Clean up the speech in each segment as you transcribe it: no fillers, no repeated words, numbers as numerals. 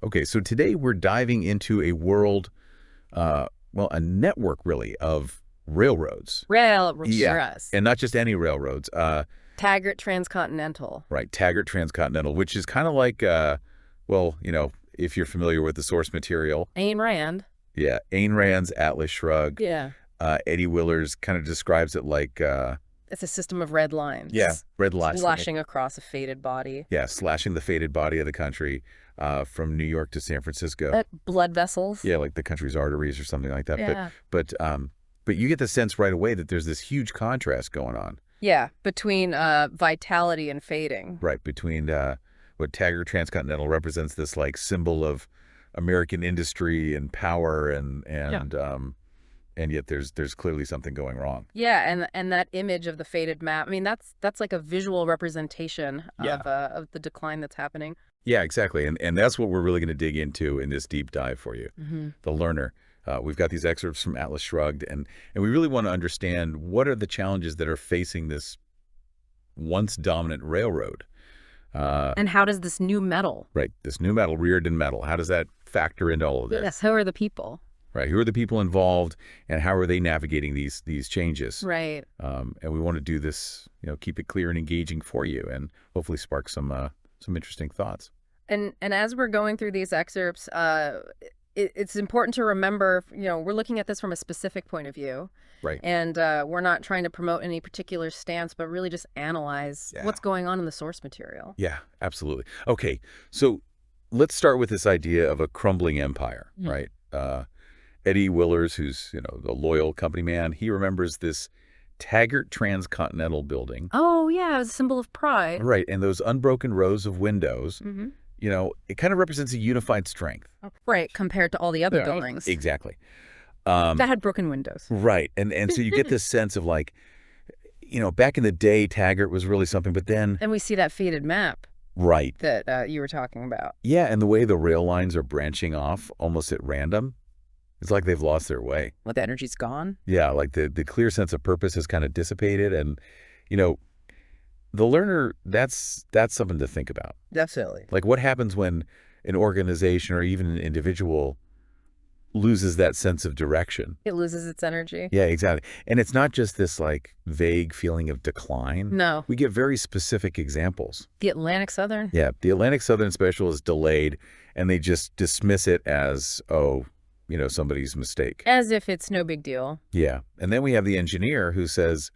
Okay, so today we're diving into a world, well, a network really of railroads. Railroads. And not just any railroads. Taggart Transcontinental. Right, Taggart Transcontinental, which is kind of like, well, if you're familiar with the source material. Ayn Rand. Yeah, Ayn Rand's Atlas Shrugged. Yeah. Eddie Willers kind of describes it like... it's a system of red lines. Yeah, red lines. Slashing across a fated body. Yeah, slashing the fated body of the country from New York to San Francisco. Blood vessels. Yeah, like the country's arteries or something like that. Yeah. But you get the sense right away that there's this huge contrast going on. Yeah, between vitality and fading. Right, between what Taggart Transcontinental represents, this like symbol of American industry and power and yet there's clearly something going wrong. Yeah, and that image of the faded map, I mean, that's like a visual representation of the decline that's happening. Yeah, exactly. And that's what we're really going to dig into in this deep dive for you, the learner. We've got these excerpts from Atlas Shrugged, and we really want to understand what are the challenges that are facing this once dominant railroad. And how does this new metal? Right, this new metal, Rearden metal, how does that factor into all of this? Yes, who are the people? Right, who are the people involved, and how are they navigating these changes? Right. And we want to do this, keep it clear and engaging for you, and hopefully spark some interesting thoughts. And as we're going through these excerpts, it's important to remember, we're looking at this from a specific point of view. Right. And we're not trying to promote any particular stance, but really just analyze what's going on in the source material. Yeah, absolutely. Okay, so let's start with this idea of a crumbling empire, right? Eddie Willers, who's, the loyal company man, he remembers this Taggart Transcontinental building. Oh, yeah, it was a symbol of pride. Right, and those unbroken rows of windows, it kind of represents a unified strength. Right, compared to all the other buildings. Exactly. That had broken windows. Right, and so you get this sense of like, back in the day, Taggart was really something, but then... And we see that faded map. Right. That you were talking about. Yeah, and the way the rail lines are branching off almost at random. It's like they've lost their way. Well, the energy's gone. Yeah, like the clear sense of purpose has kind of dissipated. And, the learner, that's something to think about. Definitely. Like what happens when an organization or even an individual loses that sense of direction? It loses its energy. Yeah, exactly. And it's not just this like vague feeling of decline. No. We get very specific examples. The Atlantic Southern. Yeah, the Atlantic Southern Special is delayed and they just dismiss it as, somebody's mistake. As if it's no big deal. Yeah. And then we have the engineer who says,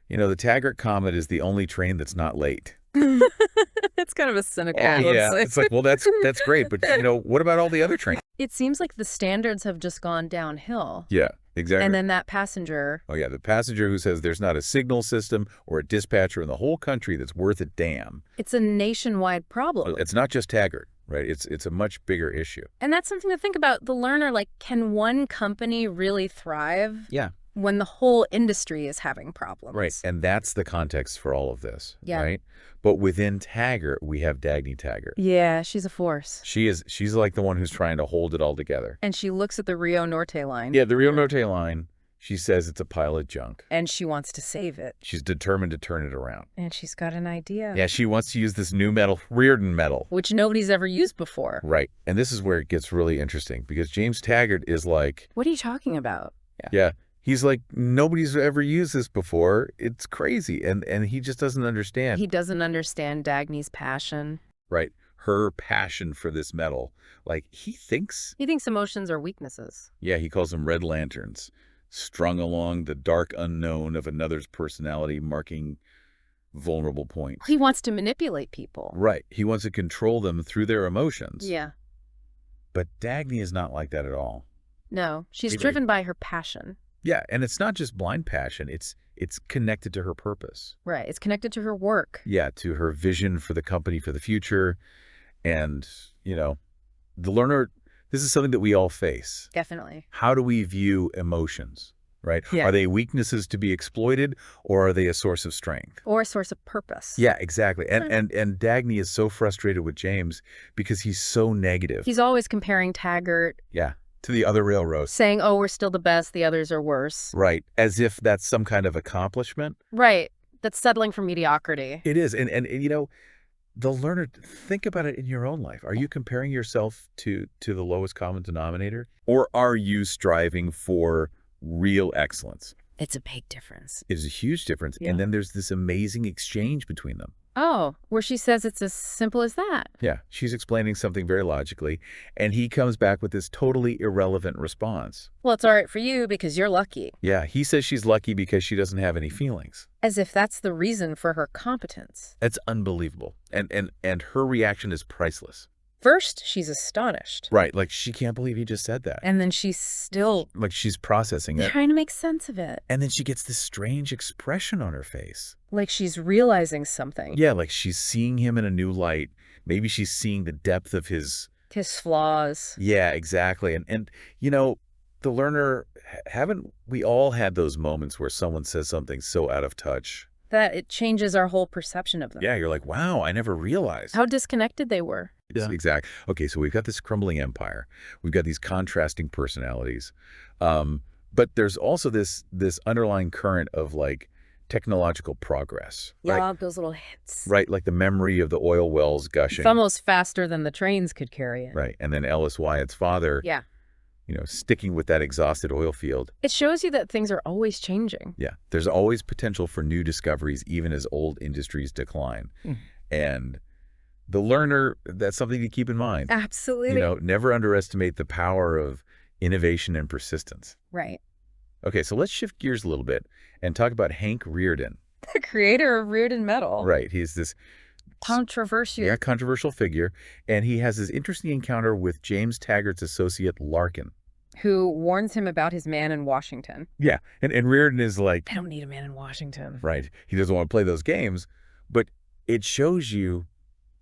the Taggart Comet is the only train that's not late. It's kind of a cynical. Yeah. It's like, well, that's great. But, what about all the other trains? It seems like the standards have just gone downhill. Yeah, exactly. And then that passenger. Oh, yeah. The passenger who says there's not a signal system or a dispatcher in the whole country that's worth a damn. It's a nationwide problem. It's not just Taggart. Right. It's a much bigger issue. And that's something to think about. The learner, like, can one company really thrive? Yeah. When the whole industry is having problems. Right. And that's the context for all of this. Yeah. Right. But within Taggart, we have Dagny Taggart. Yeah, she's a force. She's like the one who's trying to hold it all together. And she looks at the Rio Norte line. Yeah, the Rio Norte line. She says it's a pile of junk. And she wants to save it. She's determined to turn it around. And she's got an idea. Yeah, she wants to use this new metal, Rearden metal. Which nobody's ever used before. Right. And this is where it gets really interesting because James Taggart is like... What are you talking about? Yeah. He's like, nobody's ever used this before. It's crazy. And he just doesn't understand. He doesn't understand Dagny's passion. Right. Her passion for this metal. Like, he thinks emotions are weaknesses. Yeah, he calls them red lanterns. Strung along the dark unknown of another's personality, marking vulnerable points. He wants to manipulate people. Right. He wants to control them through their emotions. Yeah. But Dagny is not like that at all. No, she's driven by her passion. Yeah, and it's not just blind passion. It's connected to her purpose. Right. It's connected to her work. Yeah, to her vision for the company for the future. And, the learner... This is something that we all face. Deffinitely. How do we view emotions, right? Yeah. Are they weaknesses to be exploited, or are they a source of strength? Or a source of purpose. Yeah, exactly. And Dagny is so frustrated with James because he's so negative. He's always comparing Taggart. Yeah, to the other railroads. Saying, oh, we're still the best, the others are worse. Right, as if that's some kind of accomplishment. Right, that's settling for mediocrity. It is, and the learner, think about it in your own life. Are you comparing yourself to the lowest common denominator? Or are you striving for real excellence? It's a big difference. It is a huge difference. Yeah. And then there's this amazing exchange between them. Oh, where she says it's as simple as that. Yeah, she's explaining something very logically, and he comes back with this totally irrelevant response. Well, it's all right for you because you're lucky. Yeah, he says she's lucky because she doesn't have any feelings. As if that's the reason for her competence. That's unbelievable. And her reaction is priceless. First, she's astonished. Right, like she can't believe he just said that. And then she's still Like she's processing it. trying to make sense of it. And then she gets this strange expression on her face. Like she's realizing something. Yeah, like she's seeing him in a new light. Maybe she's seeing the depth of his... His flaws. Yeah, exactly. And you know, the learner, haven't we all had those moments where someone says something so out of touch? That it changes our whole perception of them. Yeah, you're like, wow, I never realized. How disconnected they were. Yeah. Exactly. Okay, so we've got this crumbling empire. We've got these contrasting personalities. But there's also this underlying current of like technological progress. Yeah, Right? those little hits. Right, like the memory of the oil wells gushing. It's almost faster than the trains could carry it. Right, and then Ellis Wyatt's father, Yeah. you know, sticking with that exhausted oil field. It shows you that things are always changing. Yeah, there's always potential for new discoveries, even as old industries decline. And the learner, that's something to keep in mind. Absolutely. You know, never underestimate the power of innovation and persistence. Right. Okay, so let's shift gears a little bit and talk about Hank Rearden. The creator of Rearden Metal. Right, he's this Controversial. controversial figure, and he has this interesting encounter with James Taggart's associate Larkin. Who warns him about his man in Washington. Yeah, and Rearden is like, I don't need a man in Washington. right, he doesn't want to play those games, but it shows you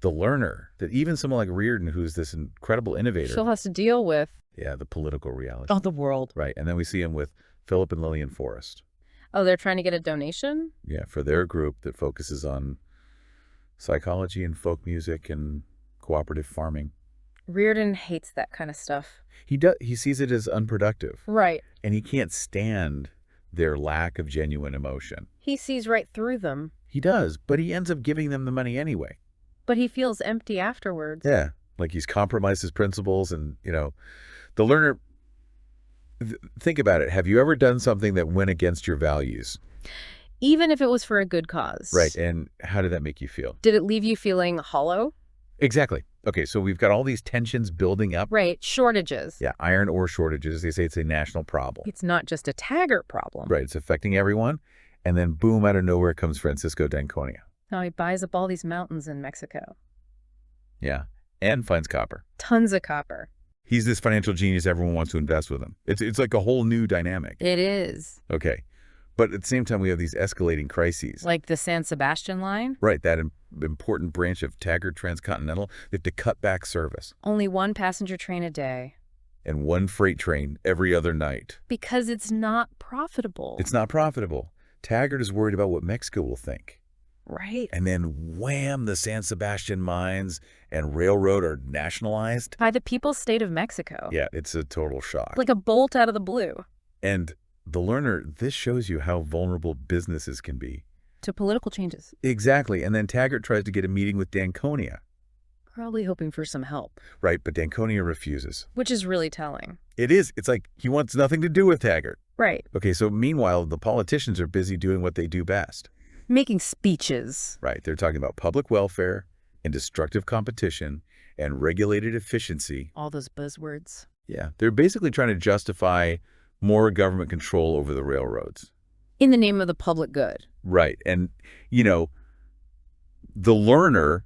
the learner, that even someone like Rearden, who's this incredible innovator, Still has to deal with yeah, the political reality. the world. Right, and then we see him with Philip and Lillian Forrest. Oh, they're trying to get a donation? Yeah, for their group that focuses on psychology and folk music and cooperative farming. Rearden hates that kind of stuff. He sees it as unproductive, Right. and he can't stand their lack of genuine emotion. He sees right through them, He does, but he ends up giving them the money anyway. but he feels empty afterwards. Yeah, like he's compromised his principles, and, you know, the learner, think about it. Have you ever done something that went against your values? Even if it was for a good cause. Right, and how did that make you feel? Did it leave you feeling hollow? Exactly. Okay, so we've got all these tensions building up. Right. Shortages. Yeah, iron ore shortages. They say it's a national problem. It's not just a Taggart problem. Right, it's affecting everyone. And then boom, out of nowhere comes Francisco d'Anconia. Now he buys up all these mountains in Mexico. Yeah, and finds copper. Tons of copper. He's this financial genius. Everyone wants to invest with him. It's like a whole new dynamic. It is. Okay, but at the same time, we have these escalating crises. Like the San Sebastian line? Right, that important branch of Taggart Transcontinental, they have to cut back service. Only one passenger train a day. And one freight train every other night. Because it's not profitable. It's not profitable. Taggart is worried about what Mexico will think. Right. And then wham, the San Sebastian mines and railroad are nationalized. By the people's state of Mexico. Yeah, it's a total shock. Like a bolt out of the blue. And the learner, this shows you how vulnerable businesses can be. To political changes. Exactly. And then Taggart tries to get a meeting with d'Anconia. Probably hoping for some help. Right, but d'Anconia refuses. Which is really telling. It is. It's like he wants nothing to do with Taggart. Right. Okay, so meanwhile, the politicians are busy doing what they do best. Making speeches. Right, they're talking about public welfare and destructive competition and regulated efficiency. All those buzzwords. Yeah, they're basically trying to justify more government control over the railroads. In the name of the public good. Right, and, you know, the learner,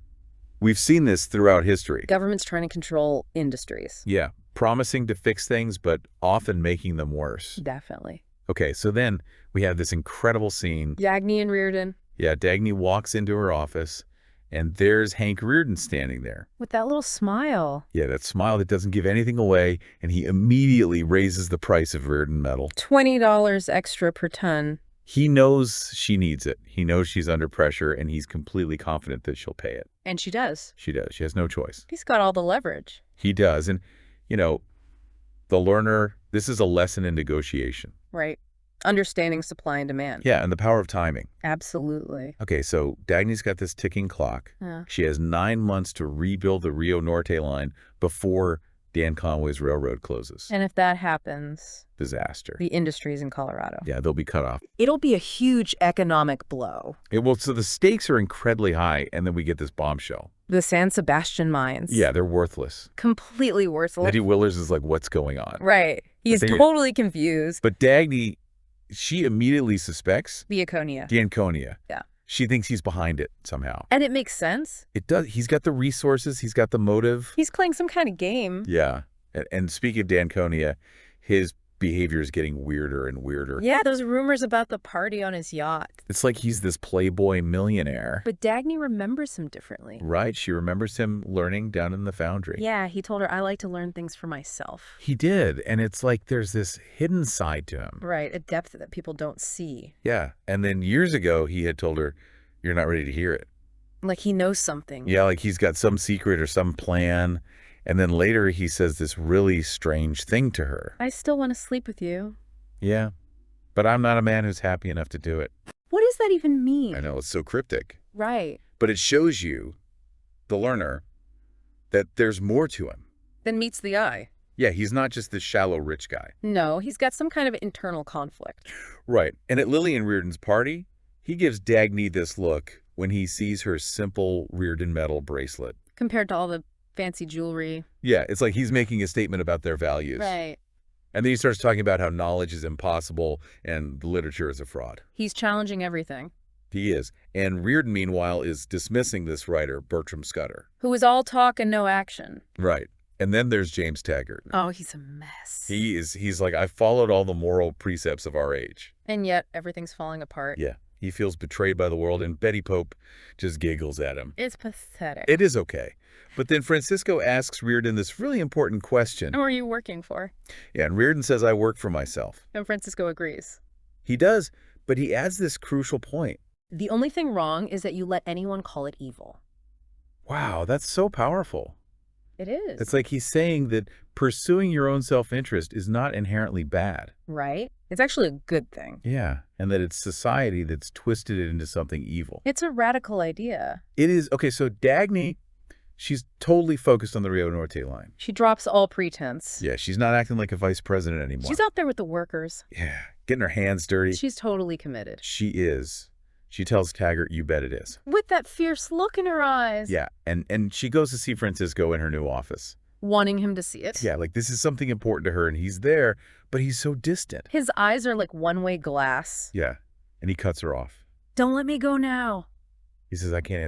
we've seen this throughout history. Government's trying to control industries. Yeah, promising to fix things, but often making them worse. Definitely. Okay, so then we have this incredible scene. Dagny and Rearden. Yeah, Dagny walks into her office, and there's Hank Rearden standing there. With that little smile. Yeah, that smile that doesn't give anything away, and he immediately raises the price of Rearden metal. $20 extra per ton. He knows she needs it. He knows she's under pressure, and he's completely confident that she'll pay it. And she does. She does. She has no choice. He's got all the leverage. He does. And, you know, the learner, this is a lesson in negotiation. Right. Understanding supply and demand. Yeah, and the power of timing. Absolutely. Okay, so Dagny's got this ticking clock. Yeah. She has 9 months to rebuild the Rio Norte line before Dan Conway's railroad closes. And if that happens, Disaster. the industries in Colorado. Yeah, they'll be cut off. It'll be a huge economic blow. So the stakes are incredibly high, and then we get this bombshell. The San Sebastian mines. Yeah, they're worthless. Completely worthless. Eddie Willers is like, what's going on? Right. He's totally confused. But Dagny, she immediately suspects Dianconia. Yeah. She thinks he's behind it somehow. And it makes sense. It does. He's got the resources. He's got the motive. He's playing some kind of game. Yeah. And speaking of Dianconia, his behavior is getting weirder and weirder. Yeah, those rumors about the party on his yacht. It's like he's this playboy millionaire. But Dagny remembers him differently. Right. She remembers him learning down in the foundry. Yeah, he told her, I like to learn things for myself. He did. And it's like there's this hidden side to him. Right, a depth that people don't see. Yeah. And then years ago, he had told her, you're not ready to hear it. Like he knows something. Yeah, like he's got some secret or some plan. And then later he says this really strange thing to her. I still want to sleep with you. Yeah, but I'm not a man who's happy enough to do it. What does that even mean? I know, it's so cryptic. Right. But it shows you, the learner, that there's more to him. Than meets the eye. Yeah, he's not just this shallow rich guy. No, he's got some kind of internal conflict. Right. And at Lillian Reardon's party, he gives Dagny this look when he sees her simple Reardon metal bracelet. Compared to all the fancy jewelry. Yeah, it's like he's making a statement about their values. Right. And then he starts talking about how knowledge is impossible and the literature is a fraud. He's challenging everything. He is. And Reardon, meanwhile, is dismissing this writer, Bertram Scudder. Who is all talk and no action. Right. And then there's James Taggart. Oh, he's a mess. He's like, I followed all the moral precepts of our age. And yet everything's falling apart. Yeah. He feels betrayed by the world, and Betty Pope just giggles at him. It's pathetic. It is okay. But then Francisco asks Reardon this really important question. Who are you working for? Yeah, and Reardon says, I work for myself. And Francisco agrees. He does, but he adds this crucial point. The only thing wrong is that you let anyone call it evil. Wow, that's so powerful. It is. It's like he's saying that pursuing your own self-interest is not inherently bad. Right? It's actually a good thing. Yeah, and that it's society that's twisted it into something evil. It's a radical idea. It is. Okay, so Dagny, she's totally focused on the Rio Norte line. She drops all pretense. Yeah, she's not acting like a vice president anymore. She's out there with the workers. Yeah, getting her hands dirty. She's totally committed. She is. She tells Taggart, you bet it is. With that fierce look in her eyes. Yeah, and she goes to see Francisco in her new office. Wanting him to see it. Yeah, like this is something important to her, and he's there, but he's so distant. His eyes are like one-way glass. Yeah, and he cuts her off. Don't let me go now. He says, I can't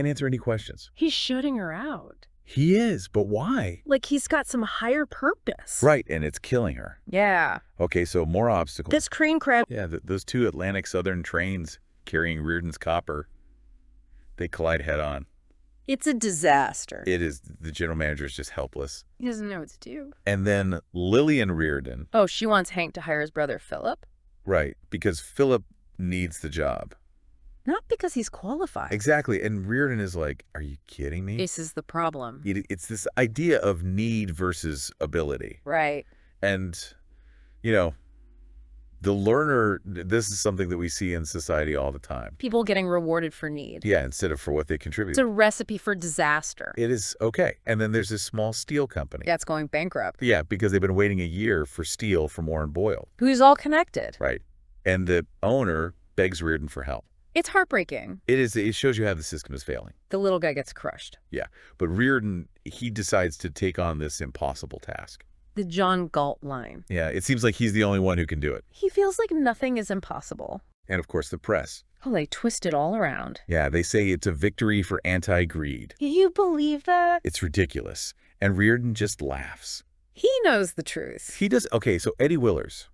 answer any questions. He's shutting her out. He is, but why? Like he's got some higher purpose. Right, and it's killing her. Yeah. Okay, so more obstacles. This cream crab. Yeah, those two Atlantic Southern trains carrying Reardon's copper, they collide head on. It's a disaster. It is. The general manager is just helpless. He doesn't know what to do. And then Lillian Reardon. Oh, she wants Hank to hire his brother Philip? Right, because Philip needs the job. Not because he's qualified. Exactly. And Reardon is like, are you kidding me? This is the problem. It's this idea of need versus ability. Right. And, you know, the learner, this is something that we see in society all the time. People getting rewarded for need. Yeah, instead of for what they contribute. It's a recipe for disaster. It is. Okay. And then there's this small steel company. Yeah, it's going bankrupt. Yeah, because they've been waiting a year for steel from Warren Boyle. Who's all connected. Right. And the owner begs Reardon for help. It's heartbreaking. It is. It shows you how the system is failing. The little guy gets crushed. Yeah. But Reardon, he decides to take on this impossible task. The John Galt line. Yeah, it seems like he's the only one who can do it. He feels like nothing is impossible. And of course, the press. Oh, they twist it all around. Yeah, they say it's a victory for anti-greed. Do you believe that? It's ridiculous. And Reardon just laughs. He knows the truth. He does. Okay, so Eddie Willers,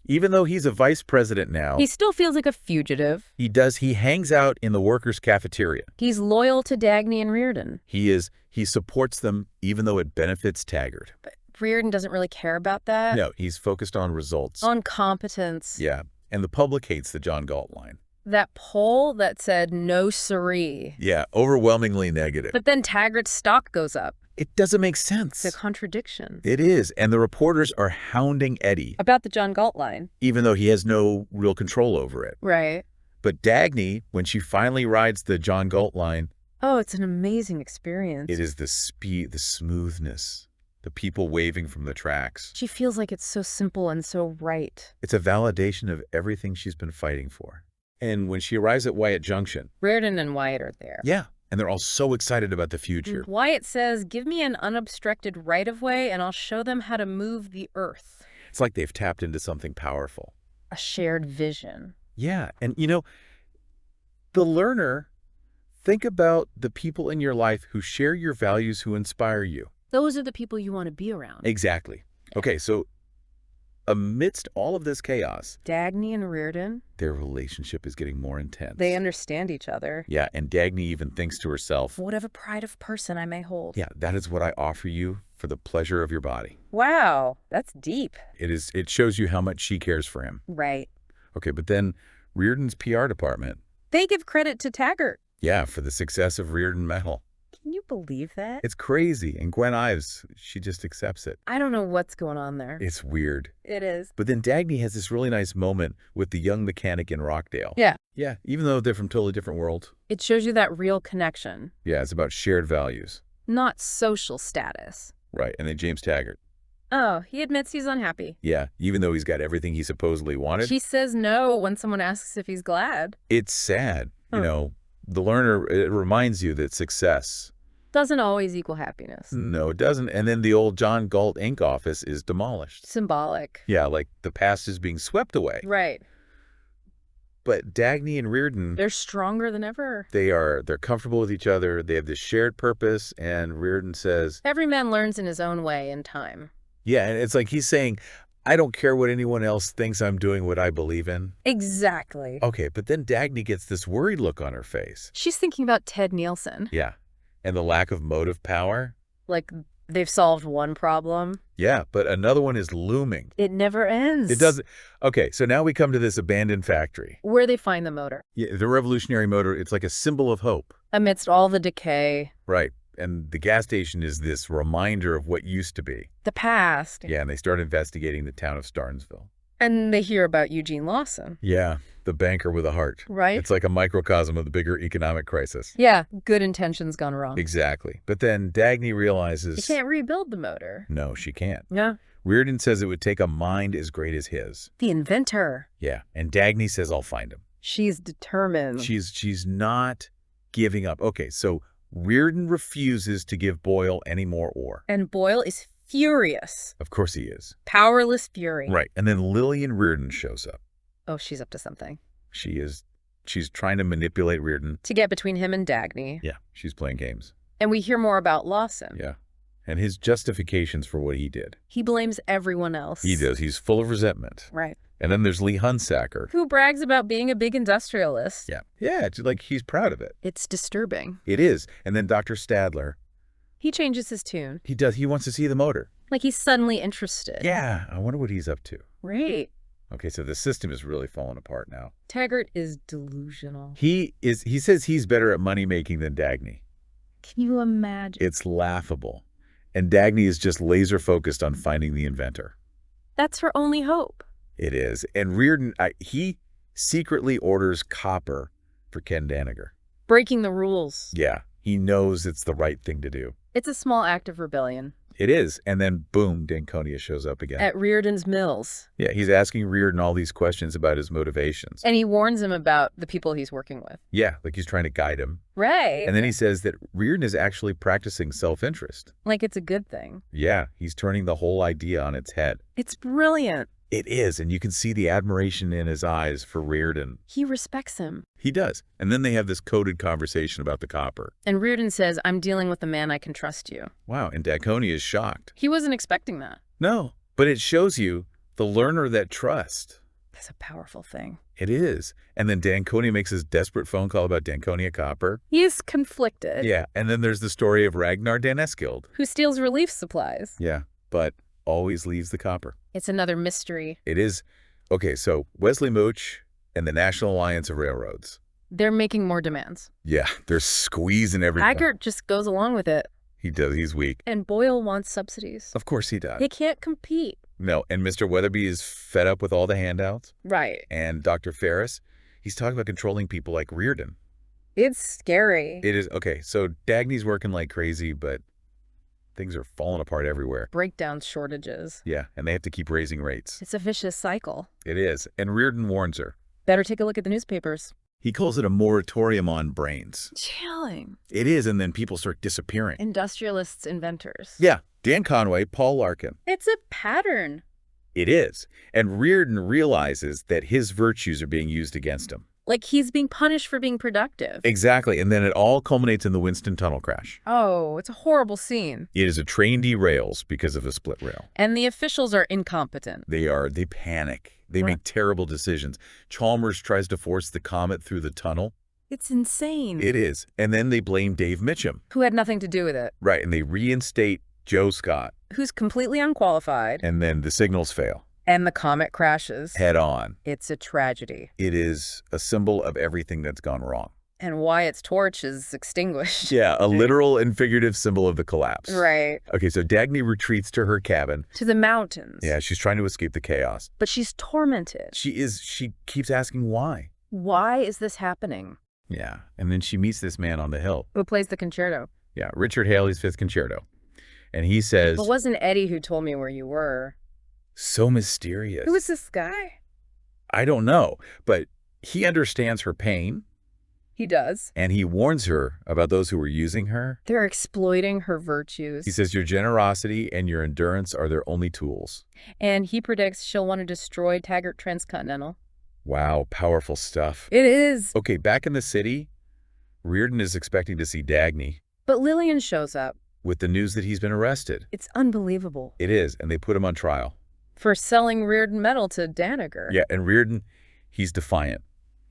even though he's a vice president now, he still feels like a fugitive. He hangs out in the workers' cafeteria. He's loyal to Dagny and Reardon. He supports them even though it benefits Taggart. But Reardon doesn't really care about that. No, he's focused on results. On competence. Yeah, and the public hates the John Galt line. That poll that said no siree. Yeah, overwhelmingly negative. But then Taggart's stock goes up. It doesn't make sense. It's a contradiction. It is. And the reporters are hounding Eddie. About the John Galt line. Even though he has no real control over it. Right. But Dagny, when she finally rides the John Galt line. Oh, it's an amazing experience. It is the speed, the smoothness, the people waving from the tracks. She feels like it's so simple and so right. It's a validation of everything she's been fighting for. And when she arrives at Wyatt Junction. Reardon and Wyatt are there. Yeah. And they're all so excited about the future. Wyatt says, give me an unobstructed right-of-way and I'll show them how to move the earth. It's like they've tapped into something powerful. A shared vision. Yeah. And, you know, the learner, think about the people in your life who share your values, who inspire you. Those are the people you want to be around. Exactly. Okay, so amidst all of this chaos, Dagny and Reardon, their relationship is getting more intense. they understand each other. Yeah, and Dagny even thinks to herself, Whatever pride of person I may hold. yeah, that is what I offer you for the pleasure of your body. Wow, that's deep. It shows you how much she cares for him. Right. Okay, but then Reardon's PR department. They give credit to Taggart. Yeah, for the success of Reardon Metal. Can you believe that? It's crazy. And Gwen Ives, she just accepts it. I don't know what's going on there. It's weird. It is. But then Dagny has this really nice moment with the young mechanic in Rockdale. Yeah. Yeah, even though they're from totally different worlds. It shows you that real connection. Yeah, it's about shared values. Not social status. Right, and then James Taggart. Oh, he admits he's unhappy. Yeah, even though he's got everything he supposedly wanted. He says no when someone asks if he's glad. It's sad. You know, the learner, it reminds you that success doesn't always equal happiness. No, it doesn't. And then the old John Galt Inc. office is demolished. Symbolic. Yeah, like the past is being swept away. Right. But Dagny and Reardon, they're stronger than ever. They're comfortable with each other. They have this shared purpose. And Reardon says, every man learns in his own way in time. Yeah, and it's like he's saying, I don't care what anyone else thinks, I'm doing what I believe in. Exactly. Okay, but then Dagny gets this worried look on her face. She's thinking about Ted Nielsen. Yeah, and the lack of motive power. Like they've solved one problem. Yeah, but another one is looming. It never ends. It doesn't. Okay, so now we come to this abandoned factory. Where they find the motor. Yeah, the revolutionary motor, it's like a symbol of hope. Amidst all the decay. Right. And the gas station is this reminder of what used to be. The past. Yeah, and they start investigating the town of Starnesville. And they hear about Eugene Lawson. Yeah, the banker with a heart. Right. It's like a microcosm of the bigger economic crisis. Yeah, good intentions gone wrong. Exactly. But then Dagny realizes... You can't rebuild the motor. No, she can't. Yeah. Reardon says it would take a mind as great as his. The inventor. Yeah, and Dagny says, I'll find him. She's determined. She's not giving up. Okay, so Reardon refuses to give Boyle any more ore. And Boyle is furious. Of course he is. Powerless fury. Right. And then Lillian Reardon shows up. Oh, she's up to something. She's trying to manipulate Reardon. To get between him and Dagny. Yeah, she's playing games. And we hear more about Lawson. Yeah. And his justifications for what he did. He blames everyone else. He does. He's full of resentment. Right. And then there's Lee Hunsaker. Who brags about being a big industrialist. Yeah. Yeah, it's like he's proud of it. It's disturbing. It is. And then Dr. Stadler. He changes his tune. He does. He wants to see the motor. Like he's suddenly interested. Yeah. I wonder what he's up to. Right. Okay, so the system is really falling apart now. Taggart is delusional. He says he's better at money making than Dagny. Can you imagine? It's laughable. And Dagny is just laser focused on finding the inventor. That's her only hope. It is. And Reardon, he secretly orders copper for Ken Daniger. Breaking the rules. Yeah, he knows it's the right thing to do. It's a small act of rebellion. It is. And then, boom, Danconia shows up again. At Reardon's mills. Yeah, he's asking Reardon all these questions about his motivations. And he warns him about the people he's working with. Yeah, like he's trying to guide him. Right. And then he says that Reardon is actually practicing self-interest. Like it's a good thing. Yeah, he's turning the whole idea on its head. It's brilliant. It is, and you can see the admiration in his eyes for Reardon. He respects him. He does. And then they have this coded conversation about the copper. And Reardon says, I'm dealing with a man I can trust you. Wow, and Danconia is shocked. He wasn't expecting that. No, but it shows you the learner that trust. That's a powerful thing. It is. And then Danconia makes his desperate phone call about Danconia copper. He is conflicted. Yeah, and then there's the story of Ragnar Daneskild. Who steals relief supplies. Yeah, but always leaves the copper. It's another mystery. It is. Okay, so Wesley Mooch and the National Alliance of Railroads. They're making more demands. Yeah, they're squeezing everything. Taggart just goes along with it. He does. He's weak. And Boyle wants subsidies. Of course he does. He can't compete. No, and Mr. Weatherby is fed up with all the handouts. Right. And Dr. Ferris, he's talking about controlling people like Reardon. It's scary. It is. Okay, so Dagny's working like crazy, but things are falling apart everywhere. Breakdowns, shortages. Yeah, and they have to keep raising rates. It's a vicious cycle. It is. And Reardon warns her. Better take a look at the newspapers. He calls it a moratorium on brains. Chilling. It is, and then people start disappearing. Industrialists, inventors. Yeah, Dan Conway, Paul Larkin. It's a pattern. It is. And Reardon realizes that his virtues are being used against him. Like he's being punished for being productive. Exactly. And then it all culminates in the Winston tunnel crash. Oh, it's a horrible scene. It is a train derails because of a split rail. And the officials are incompetent. They panic. They make terrible decisions. Chalmers tries to force the comet through the tunnel. It's insane. It is. And then they blame Dave Mitchum. Who had nothing to do with it. Right. And they reinstate Joe Scott. Who's completely unqualified. And then the signals fail. And the comet crashes. Head on. It's a tragedy. It is a symbol of everything that's gone wrong. And Wyatt's torch is extinguished. Yeah, a literal and figurative symbol of the collapse. Right. Okay, so Dagny retreats to her cabin. To the mountains. Yeah, she's trying to escape the chaos. But she's tormented. She keeps asking why. Why is this happening? Yeah, and then she meets this man on the hill. Who plays the concerto? Yeah, Richard Haley's Fifth Concerto. And he says... But wasn't Eddie who told me where you were? So mysterious. Who is this guy? I don't know, but he understands her pain. He does. And he warns her about those who are using her. They're exploiting her virtues. He says your generosity and your endurance are their only tools. And he predicts she'll want to destroy Taggart Transcontinental. Wow, powerful stuff. It is. Okay, back in the city, Reardon is expecting to see Dagny. But Lillian shows up. With the news that he's been arrested. It's unbelievable. It is, and they put him on trial. For selling Reardon metal to Danager. Yeah, and Reardon, he's defiant.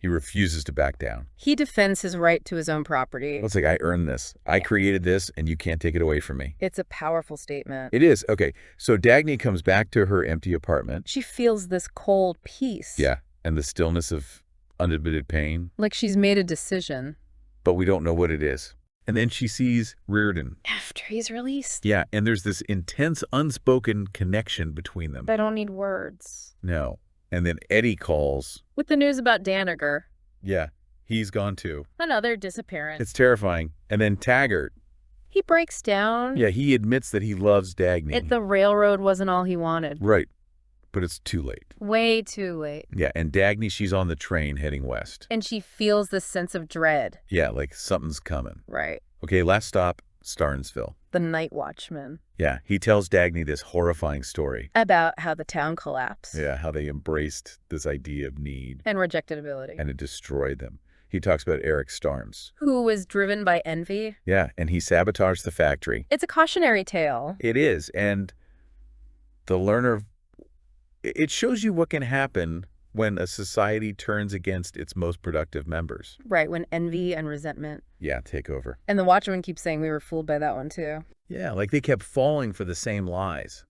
He refuses to back down. He defends his right to his own property. It's like, I earned this. I created this, and you can't take it away from me. It's a powerful statement. It is. Okay, so Dagny comes back to her empty apartment. She feels this cold peace. Yeah, and the stillness of unadmitted pain. Like she's made a decision. But we don't know what it is. And then she sees Reardon. After he's released. Yeah, and there's this intense, unspoken connection between them. I don't need words. No. And then Eddie calls. With the news about Danager. Yeah, he's gone too. Another disappearance. It's terrifying. And then Taggart. He breaks down. Yeah, he admits that he loves Dagny. The railroad wasn't all he wanted. Right. But it's too late. Way too late. Yeah, and Dagny, she's on the train heading west. And she feels this sense of dread. Yeah, like something's coming. Right. Okay, last stop, Starnesville. The night watchman. Yeah, he tells Dagny this horrifying story. About how the town collapsed. Yeah, how they embraced this idea of need. And rejectability. And it destroyed them. He talks about Eric Starnes. Who was driven by envy. Yeah, and he sabotaged the factory. It's a cautionary tale. It is, and the learner... It shows you what can happen when a society turns against its most productive members. Right, when envy and resentment. Yeah, take over. And the Watchman keeps saying we were fooled by that one too. Yeah, like they kept falling for the same lies.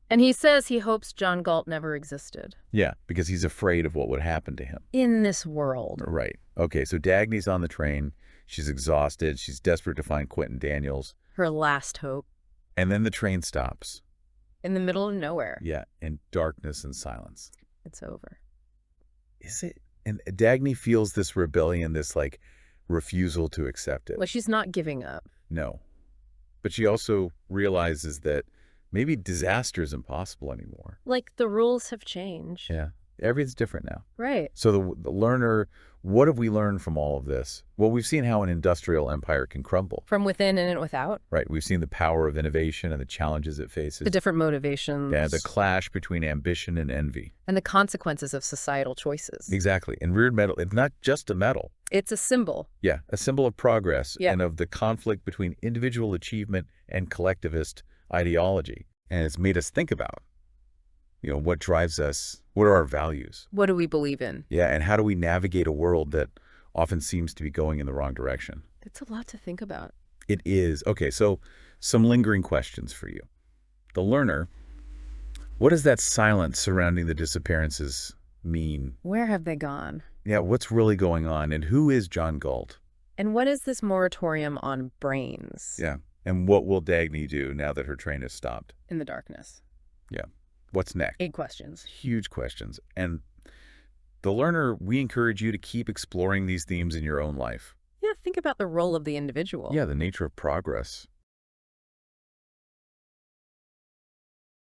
And he says he hopes John Galt never existed. Yeah, because he's afraid of what would happen to him. In this world. Right. Okay, so Dagny's on the train. She's exhausted. She's desperate to find Quentin Daniels. Her last hope. And then the train stops. In the middle of nowhere. Yeah, in darkness and silence. It's over. Is it? And Dagny feels this rebellion, this, like, refusal to accept it. Like she's not giving up. No. But she also realizes that maybe disaster is impossible anymore. Like the rules have changed. Yeah. Everything's different now. Right. So the learner, what have we learned from all of this? Well, we've seen how an industrial empire can crumble. From within and without. Right. We've seen the power of innovation and the challenges it faces. The different motivations. Yeah, the clash between ambition and envy. And the consequences of societal choices. Exactly. And Reardon metal, it's not just a medal. It's a symbol. Yeah, a symbol of progress Yeah. and of the conflict between individual achievement and collectivist ideology. And it's made us think about, what drives us, what are our values? What do we believe in? Yeah, and how do we navigate a world that often seems to be going in the wrong direction? It's a lot to think about. It is. Okay, so some lingering questions for you. The learner, what does that silence surrounding the disappearances mean? Where have they gone? Yeah, what's really going on? And who is John Galt? And what is this moratorium on brains? Yeah. And what will Dagny do now that her train has stopped? In the darkness. Yeah. What's next? 8 questions. Huge questions. And the learner, we encourage you to keep exploring these themes in your own life. Yeah, think about the role of the individual. Yeah, the nature of progress.